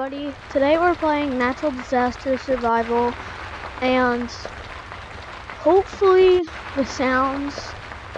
everybody. Today we're playing Natural Disaster Survival, and hopefully the sounds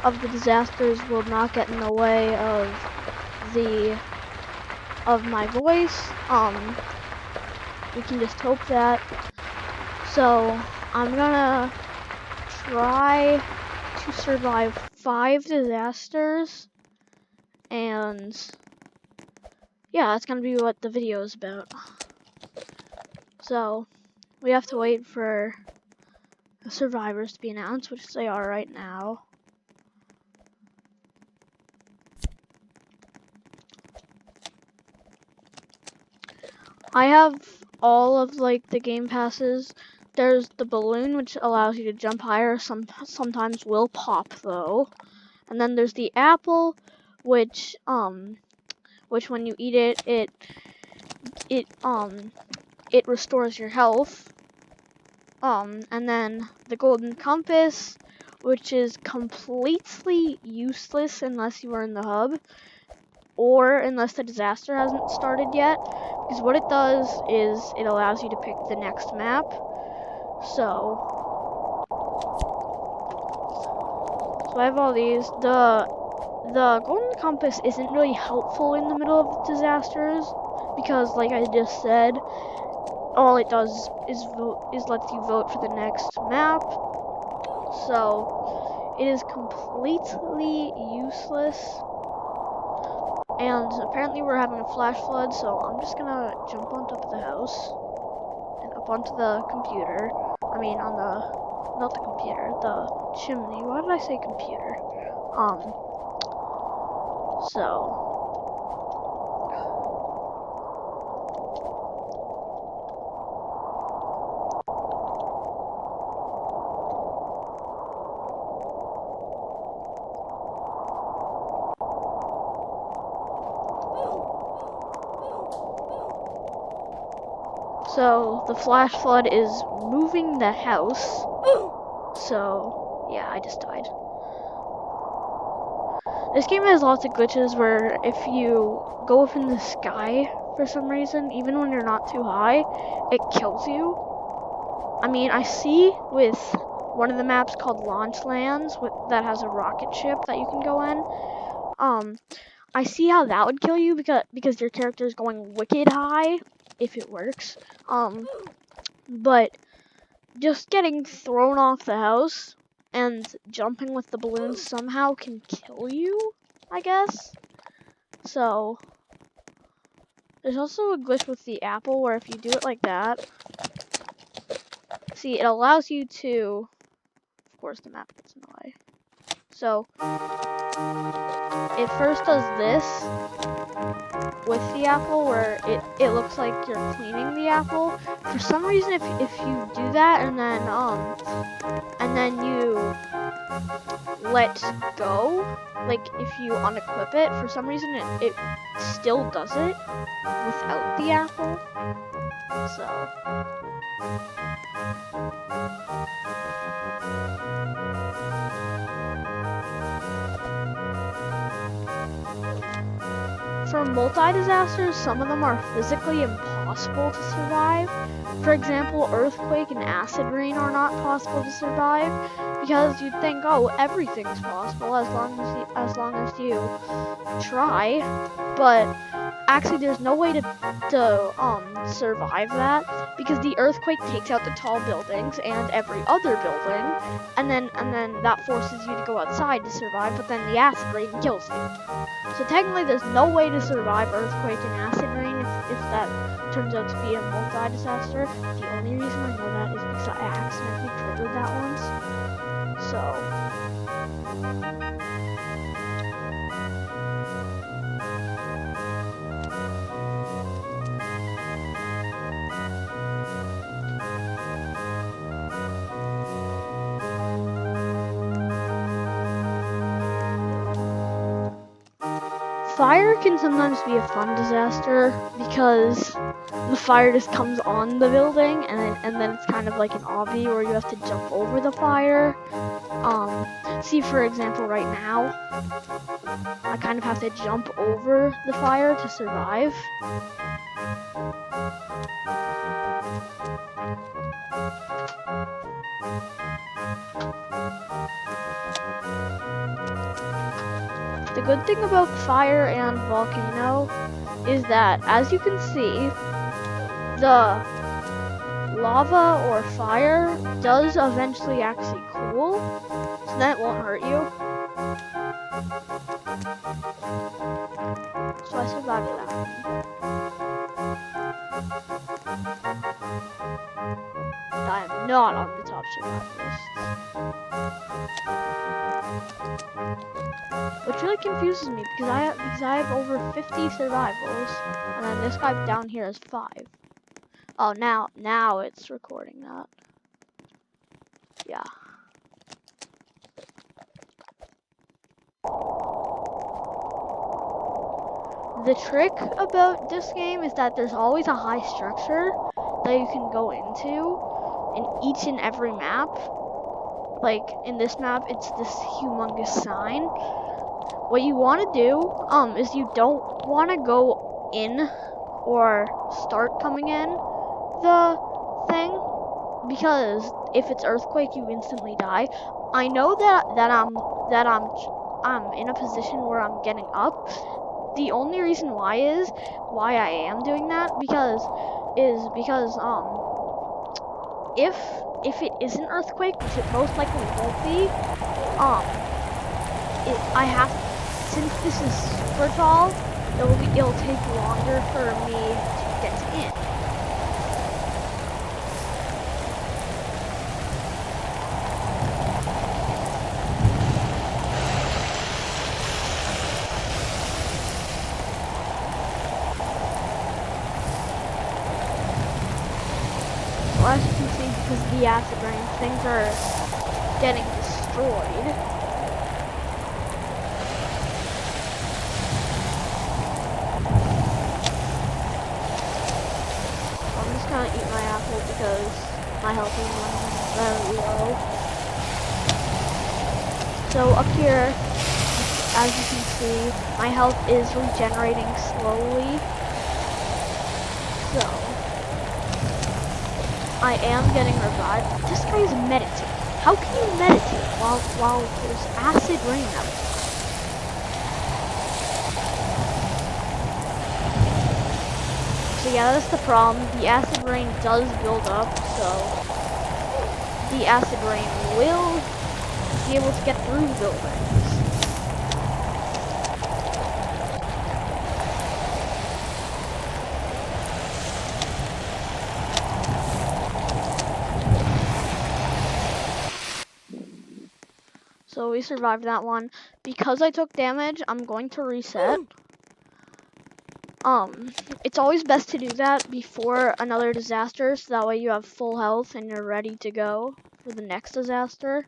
of the disasters will not get in the way of my voice. We can just hope that. So I'm gonna try to survive 5 disasters, and yeah, that's gonna be what the video is about. So we have to wait for the survivors to be announced, which they are right now. I have all of the game passes. There's the balloon, which allows you to jump higher. Sometimes will pop though. And then there's the apple, which when you eat it, it restores your health. And then the golden compass, which is completely useless unless you are in the hub, or unless the disaster hasn't started yet, because what it does is it allows you to pick the next map. So I have all these. The golden compass isn't really helpful in the middle of disasters, because like I just said, all it does is lets you vote for the next map. So it is completely useless. And apparently we're having a flash flood, so I'm just gonna jump on top of the house and up onto the computer. I mean, on the, not the computer, the chimney. Why did I say computer? So the flash flood is moving the house. So yeah, I just died. This game has lots of glitches where if you go up in the sky for some reason, even when you're not too high, it kills you. I mean, I see with one of the maps called Launch Lands that has a rocket ship that you can go in. I see how that would kill you because your character is going wicked high, if it works. But just getting thrown off the house and jumping with the balloons somehow can kill you, I guess. So there's also a glitch with the apple where if you do it like that, see, it allows you to, of course the map gets in the way. So it first does this with the apple where it looks like you're cleaning the apple. For some reason, if you do that and then you let go, like if you unequip it, for some reason it still does it without the apple. So for multi-disasters, some of them are physically impossible to survive. For example, earthquake and acid rain are not possible to survive because you'd think, oh, everything's possible as long as you try. But actually, there's no way to survive that because the earthquake takes out the tall buildings and every other building, and then that forces you to go outside to survive. But then the acid rain kills you. So technically, there's no way to survive earthquake and acid rain if that turns out to be a multi-disaster. The only reason I know that is because I accidentally triggered that once. So fire can sometimes be a fun disaster because the fire just comes on the building and then it's kind of like an obby where you have to jump over the fire. See, for example, right now, I kind of have to jump over the fire to survive. The good thing about fire and volcano is that, as you can see, the lava or fire does eventually actually cool, so that won't hurt you. So I survived that one. I am not on the top survivalist. Which really confuses me because I have over 50 survivals, and then this guy down here has 5. Oh, now it's recording that. Yeah. The trick about this game is that there's always a high structure that you can go into in each and every map. Like in this map, it's this humongous sign. What you want to do is you don't want to go in or start coming in the thing, because if it's earthquake, you instantly die. I know that I'm in a position where I'm getting up. The only reason why I am doing that because if it is an earthquake, which it most likely won't be, I have, since this is super tall, it'll take longer for me to get in. Well, as you can see, because of the acid rain, things are getting destroyed. I'm just gonna eat my apple because my health is running very low. So up here, as you can see, my health is regenerating slowly. So I am getting revived. This guy is meditating. How can you meditate while there's acid rain outside? So yeah, that's the problem. The acid rain does build up, so the acid rain will be able to get through buildings. So we survived that one. Because I took damage, I'm going to reset. It's always best to do that before another disaster, so that way you have full health and you're ready to go for the next disaster.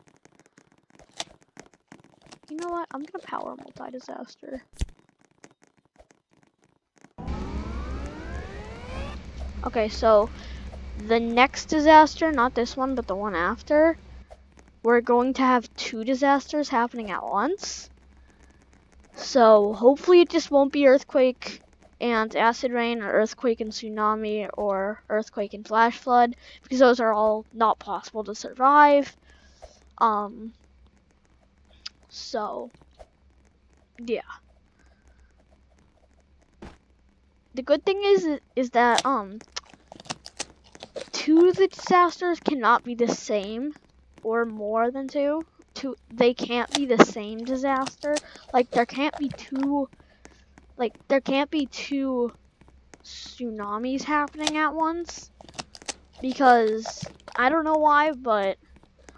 You know what? I'm gonna power multi-disaster. Okay, so the next disaster, not this one, but the one after, we're going to have 2 disasters happening at once. So hopefully it just won't be earthquake and acid rain, or earthquake and tsunami, or earthquake and flash flood, because those are all not possible to survive. So yeah. The good thing is that 2 of the disasters cannot be the same, or more than 2. They can't be the same disaster. Like there can't be two tsunamis happening at once, because I don't know why, but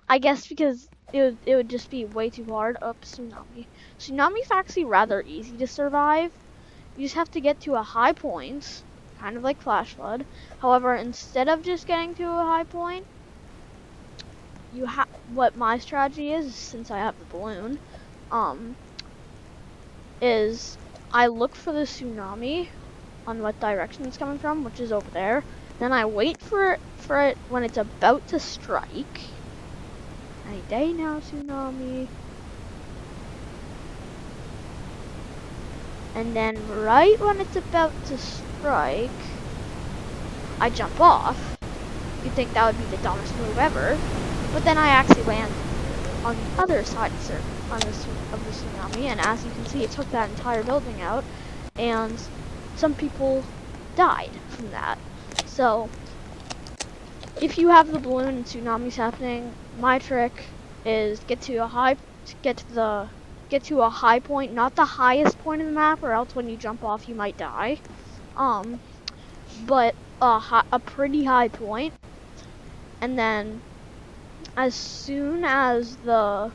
I guess because it would just be way too hard. Tsunami. Tsunami's actually rather easy to survive. You just have to get to a high point, kind of like flash flood. However, instead of just getting to a high point, what my strategy is, since I have the balloon, is I look for the tsunami on what direction it's coming from, which is over there. Then I wait for it when it's about to strike. Any day now, tsunami. And then right when it's about to strike, I jump off. You'd think that would be the dumbest move ever, but then I actually land on the other side of the tsunami, and as you can see, it took that entire building out, and some people died from that. So, if you have the balloon and tsunamis happening, my trick is get to a high point, not the highest point of the map, or else when you jump off you might die. But a pretty high point, and then as soon as the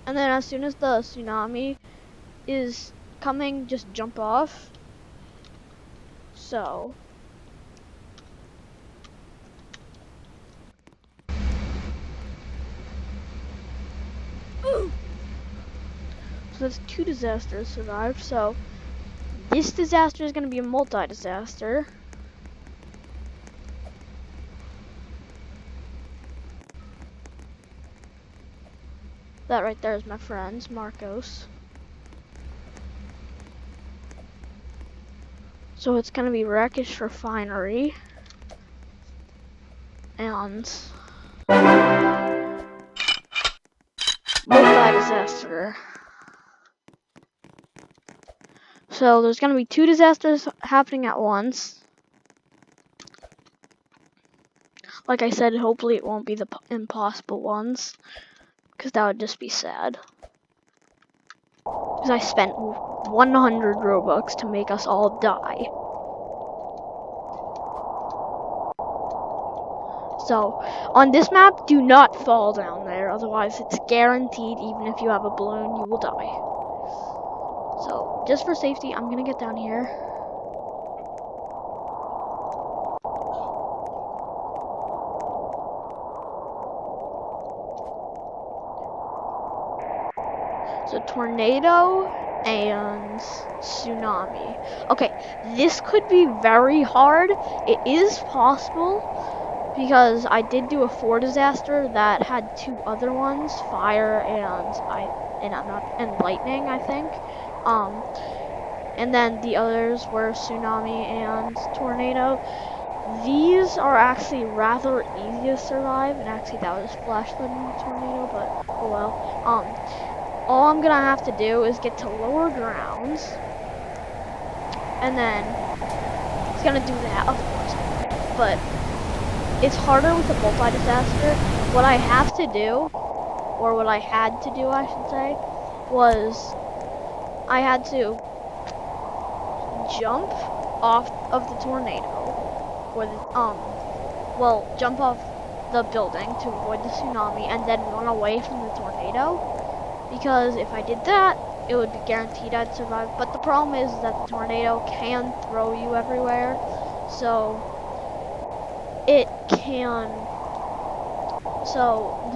tsunami is coming, just jump off. So that's 2 disasters survived. So this disaster is going to be a multi-disaster. That right there is my friends, Marcos. So it's going to be Wreckish Refinery and multi-disaster. So there's going to be 2 disasters happening at once. Like I said, hopefully it won't be the impossible ones, because that would just be sad. Because I spent 100 Robux to make us all die. So, on this map, do not fall down there, otherwise it's guaranteed, even if you have a balloon, you will die. So, just for safety, I'm gonna get down here. So, tornado and tsunami. Okay, this could be very hard. It is possible, because I did do a 4 disaster that had 2 other ones, fire and lightning, I think. And then the others were tsunami and tornado. These are actually rather easy to survive, and actually that was flash flood and tornado, but oh well. All I'm gonna have to do is get to lower grounds, and then it's gonna do that, of course, but it's harder with a multi-disaster. What I have to do, or what I had to do, I should say, was I had to jump off of the tornado, or jump off the building to avoid the tsunami, and then run away from the tornado. Because if I did that, it would be guaranteed I'd survive. But the problem is that the tornado can throw you everywhere, so the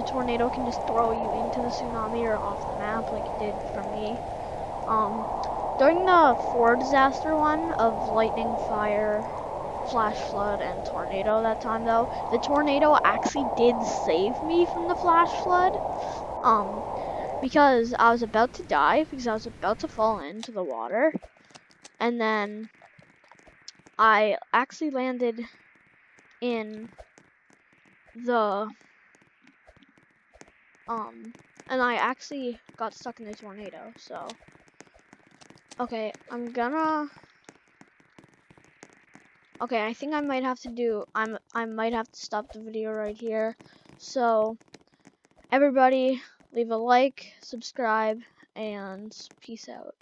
tornado can just throw you into the tsunami or off the map like it did for me. During the 4 disaster one of lightning, fire, flash flood, and tornado that time though, the tornado actually did save me from the flash flood. Because I was about to die, because I was about to fall into the water, and then I actually landed in the and I actually got stuck in the tornado. So okay, I think I might have to stop the video right here. So everybody, leave a like, subscribe, and peace out.